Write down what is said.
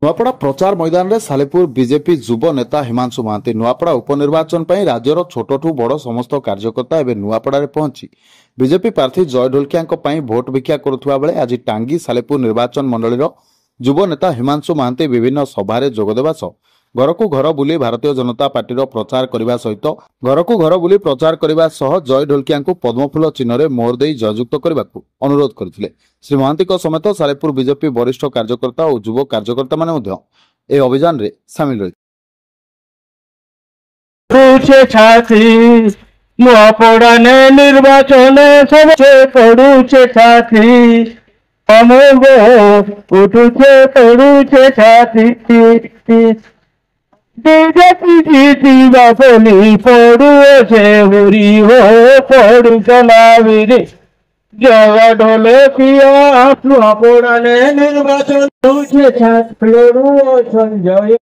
नुआपड़ा प्रचार मैदान में सालेपुर बीजेपी युव नेता हिमांशु महांती नुआपड़ा उपनिर्वाचन पर राज्यर छोटू बड़ समस्त कार्यकर्ता एवं नुआपड़ा पहुंची बीजेपी प्रार्थी जय ढोलकिया भोट भिक्षा करुवा बेले आज टांगी सालेपुर निर्वाचन मंडल युव नेता हिमांशु महांती विभिन्न सभा जोगदेवा सह घर को घर बुली भारतीय जनता पार्टी प्रचार करने सहित घर को घर बुली प्रचार करने सह जय ढोलकिया पद्मफूल चिन्ह मोहर दे जययुक्त करने अनुरोध करते। श्री महांती समेत सालेपुर बीजेपी वरिष्ठ कार्यकर्ता और युव कार्यकर्ता माने अभियान रे सामिल रही निर्वाचन सबसे पड़ुचे साथी उठुचे पड़ुचे साथी बीजेपी जीतीबा बोली पड़ुचे बुरी हो पड़ु चलावी रे जय ढोलकिया नुआपड़ा निर्वाचन सबसे साथी संजय।